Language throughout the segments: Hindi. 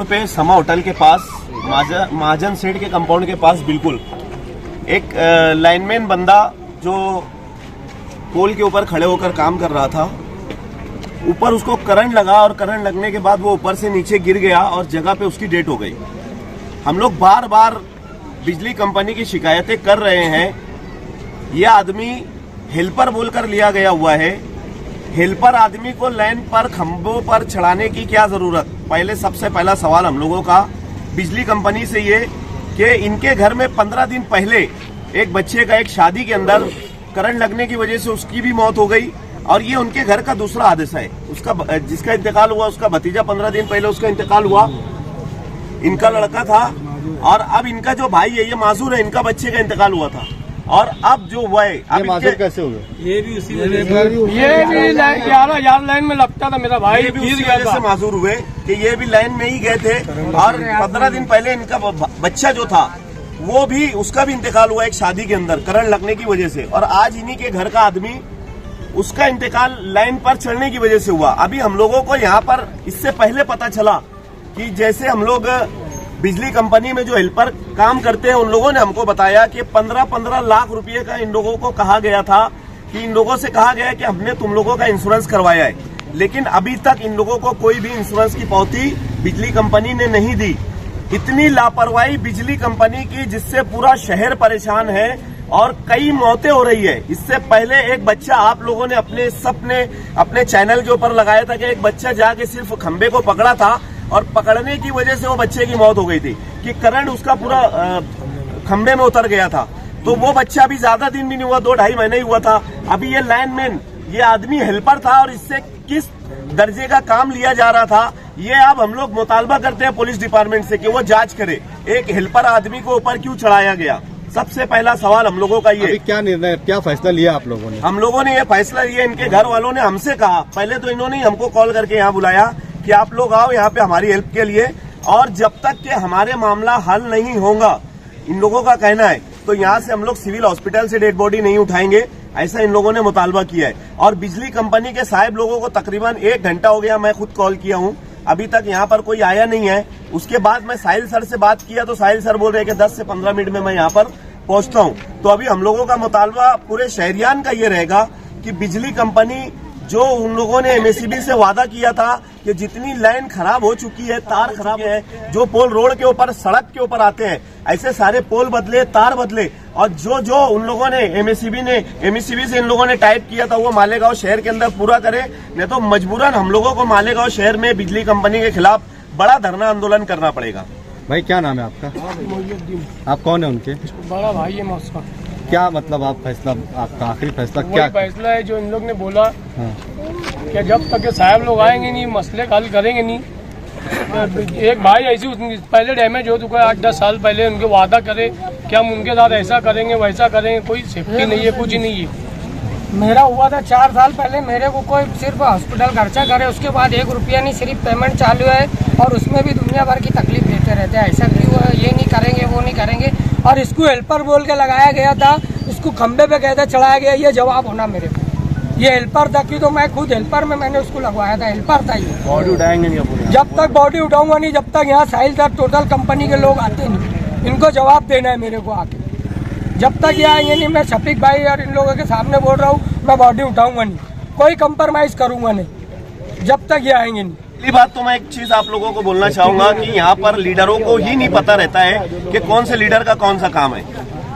पे समा होटल के पास महाजन सेठ के कंपाउंड के पास बिल्कुल एक लाइनमैन बंदा जो पोल के ऊपर खड़े होकर काम कर रहा था, ऊपर उसको करंट लगा और करंट लगने के बाद वो ऊपर से नीचे गिर गया और जगह पे उसकी डेथ हो गई। हम लोग बार बार बिजली कंपनी की शिकायतें कर रहे हैं। यह आदमी हेल्पर बोलकर लिया गया हुआ है। हेल्पर आदमी को लाइन पर खंभों पर चढ़ाने की क्या जरूरत? पहले सबसे पहला सवाल हम लोगों का बिजली कंपनी से ये कि इनके घर में 15 दिन पहले एक बच्चे का एक शादी के अंदर करंट लगने की वजह से उसकी भी मौत हो गई और ये उनके घर का दूसरा हादसा है। उसका जिसका इंतकाल हुआ उसका भतीजा 15 दिन पहले उसका इंतकाल हुआ, इनका लड़का था और अब इनका जो भाई है ये माजूर है, इनका बच्चे का इंतकाल हुआ था और अब जो हुआ है अब माजूर कैसे हो गया? ये भी उसी ये भी यार लाइन में लगता था मेरा भाई, भी उसी वजह से माजूर हुए कि ये भी लाइन में ही गए थे और 15 दिन पहले इनका बच्चा जो था वो भी उसका भी इंतकाल हुआ एक शादी के अंदर करंट लगने की वजह से और आज इन्हीं के घर का आदमी उसका इंतकाल लाइन पर चढ़ने की वजह से हुआ। अभी हम लोगों को यहाँ पर इससे पहले पता चला कि जैसे हम लोग बिजली कंपनी में जो हेल्पर काम करते हैं उन लोगों ने हमको बताया कि 15-15 लाख रुपए का इन लोगों को कहा गया था कि इन लोगों से कहा गया कि हमने तुम लोगों का इंश्योरेंस करवाया है, लेकिन अभी तक इन लोगों को कोई भी इंश्योरेंस की पावती बिजली कंपनी ने नहीं दी। इतनी लापरवाही बिजली कंपनी की जिससे पूरा शहर परेशान है और कई मौतें हो रही है। इससे पहले एक बच्चा आप लोगों ने अपने चैनल के ऊपर लगाया था कि एक बच्चा जाके सिर्फ खंबे को पकड़ा था और पकड़ने की वजह से वो बच्चे की मौत हो गई थी कि करंट उसका पूरा खंबे में उतर गया था। तो वो बच्चा भी ज्यादा दिन भी नहीं हुआ, 2-2.5 महीने ही हुआ था। अभी ये लाइनमैन ये आदमी हेल्पर था और इससे किस दर्जे का काम लिया जा रहा था ये अब हम लोग मुतालबा करते हैं पुलिस डिपार्टमेंट से कि वो जांच करे, एक हेल्पर आदमी को ऊपर क्यों चढ़ाया गया। सबसे पहला सवाल हम लोगों का ये। क्या निर्णय, क्या फैसला लिया आप लोगों ने? हम लोगों ने ये फैसला लिया, इनके घर वालों ने हमसे कहा, पहले तो इन्होंने हमको कॉल करके यहाँ बुलाया कि आप लोग आओ यहाँ पे हमारी हेल्प के लिए और जब तक कि हमारे मामला हल नहीं होगा, इन लोगों का कहना है, तो यहाँ से हम लोग सिविल हॉस्पिटल से डेड बॉडी नहीं उठाएंगे, ऐसा इन लोगों ने मुतालबा किया है। और बिजली कंपनी के साहब लोगों को तकरीबन 1 घंटा हो गया, मैं खुद कॉल किया हूँ, अभी तक यहाँ पर कोई आया नहीं है। उसके बाद मैं साहिल सर से बात किया तो साहिल सर बोल रहे हैं कि 10 से 15 मिनट में मैं यहाँ पर पहुंचता हूँ। तो अभी हम लोगों का मुतालबा पूरे शहरियान का ये रहेगा कि बिजली कंपनी जो उन लोगों ने एमएससीबी से वादा किया था कि जितनी लाइन खराब हो चुकी है, तार खराब है, जो पोल रोड के ऊपर सड़क के ऊपर आते हैं ऐसे सारे पोल बदले, तार बदले और जो उन लोगों ने एमएससीबी से इन लोगों ने टाइप किया था वो मालेगांव शहर के अंदर पूरा करे, नहीं तो मजबूरन हम लोगों को मालेगांव शहर में बिजली कंपनी के खिलाफ बड़ा धरना आंदोलन करना पड़ेगा। भाई क्या नाम है आपका? आप कौन है उनके? बड़ा भाई है मौसम। क्या मतलब आप फैसला, आपका आखिरी फैसला क्या? फैसला है जो इन लोग ने बोला कि जब तक साहब लोग आएंगे नहीं, मसले हल करेंगे नहीं। एक भाई ऐसी पहले डैमेज हो चुका है 8-10 साल पहले, उनके वादा करे कि हम उनके साथ ऐसा करेंगे वैसा करेंगे, कोई सेफ्टी नहीं है, कुछ नहीं है। मेरा हुआ था 4 साल पहले, मेरे को कोई सिर्फ हॉस्पिटल खर्चा करे, उसके बाद 1 रुपया नहीं, सिर्फ पेमेंट चालू है और उसमें भी दुनिया भर की तकलीफ देते रहते हैं। ऐसा क्यों है, ये नहीं करेंगे वो नहीं करेंगे। और इसको हेल्पर बोल के लगाया गया था, इसको खंबे पे कहते चढ़ाया गया, ये जवाब होना मेरे को। ये हेल्पर था कि तो मैं खुद हेल्पर में मैंने उसको लगवाया था, हेल्पर था ये। बॉडी उठाएंगे नहीं? जब तक बॉडी उठाऊंगा नहीं, जब तक यहाँ साहिल सर टोटल कंपनी के लोग आते नहीं, इनको जवाब देना है मेरे को आके। जब तक ये आएंगे नहीं, मैं शफीक भाई और इन लोगों के सामने बोल रहा हूँ, मैं बॉडी उठाऊंगा नहीं, कोई कंप्रोमाइज करूंगा नहीं जब तक ये आएंगे नहीं। पहली बात तो मैं एक चीज आप लोगों को बोलना चाहूंगा कि यहाँ पर लीडरों को ही नहीं पता रहता है कि कौन से लीडर का कौन सा काम है।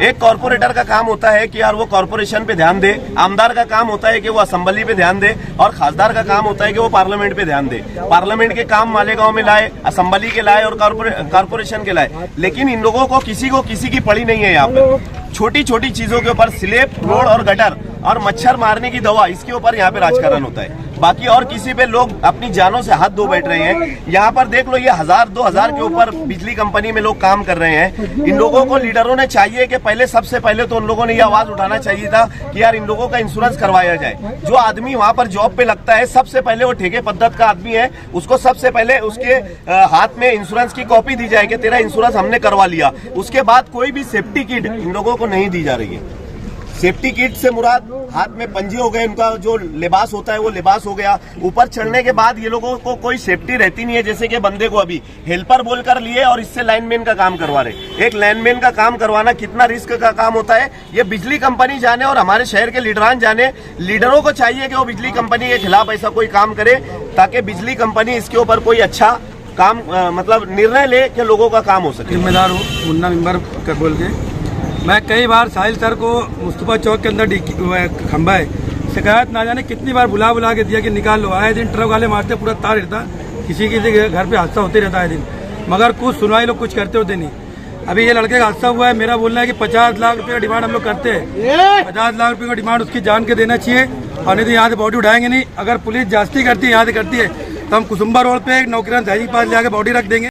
एक कॉर्पोरेटर का काम होता है कि यार वो कॉर्पोरेशन पे ध्यान दे, आमदार का काम होता है कि वो असेंबली पे ध्यान दे और खासदार का काम होता है कि वो पार्लियामेंट पे ध्यान दे। पार्लियामेंट के काम मालेगांव में लाए, असेंबली के लाए और कॉर्पोरेशन के लाए, लेकिन इन लोगों को किसी की पड़ी नहीं है। यहाँ पे छोटी छोटी चीजों के ऊपर स्लेब, रोड और गटर और मच्छर मारने की दवा, इसके ऊपर यहाँ पे राजकारण होता है। बाकी और किसी पे लोग अपनी जानों से हाथ धो बैठ रहे हैं। यहाँ पर देख लो, ये 1000-2000 के ऊपर बिजली कंपनी में लोग काम कर रहे हैं। इन लोगों को लीडरों ने चाहिए कि सबसे पहले तो उन लोगों ने ये आवाज उठाना चाहिए था कि यार इन लोगों का इंश्योरेंस करवाया जाए। जो आदमी वहाँ पर जॉब पे लगता है, सबसे पहले वो ठेके पद्धत का आदमी है, उसको सबसे पहले उसके हाथ में इंश्योरेंस की कॉपी दी जाए कि तेरा इंश्योरेंस हमने करवा लिया। उसके बाद कोई भी सेफ्टी किट इन लोगों को नहीं दी जा रही है। सेफ्टी किट से मुराद हाथ में पंजे हो गए, उनका जो लिबास होता है वो लिबास हो गया। ऊपर चढ़ने के बाद ये लोगों को कोई सेफ्टी रहती नहीं है, जैसे कि बंदे को अभी हेल्पर बोलकर लिए और इससे लाइनमैन का काम करवा रहे। एक लाइनमैन का काम करवाना कितना रिस्क का काम होता है, ये बिजली कंपनी जाने और हमारे शहर के लीडरान जाने। लीडरों को चाहिए कि वो बिजली कंपनी के खिलाफ ऐसा कोई काम करे ताकि बिजली कंपनी इसके ऊपर कोई अच्छा काम मतलब निर्णय ले कि लोगों का काम हो सके। जिम्मेदार हूँ, मुन्ना मेंबर कर बोल के मैं कई बार साहिल सर को मुस्तफा चौक के अंदर खंबा है, शिकायत ना जाने कितनी बार बुला के दिया कि निकाल लो। आए दिन ट्रक वाले मारते, पूरा तार रहता, किसी घर पे हादसा होते रहता है दिन, मगर कुछ सुनवाई लोग कुछ करते होते नहीं। अभी ये लड़के का हादसा हुआ है, मेरा बोलना है कि 50 लाख रुपए का डिमांड हम लोग करते हैं। 50 लाख रुपए का डिमांड उसकी जान के देना चाहिए और नहीं तो यहाँ से बॉडी उठाएंगे नहीं। अगर पुलिस जास्ती करती है, यहाँ से करती है, तो हम कुसुम्बा रोड पे एक नौकरान के पास जाके बॉडी रख देंगे।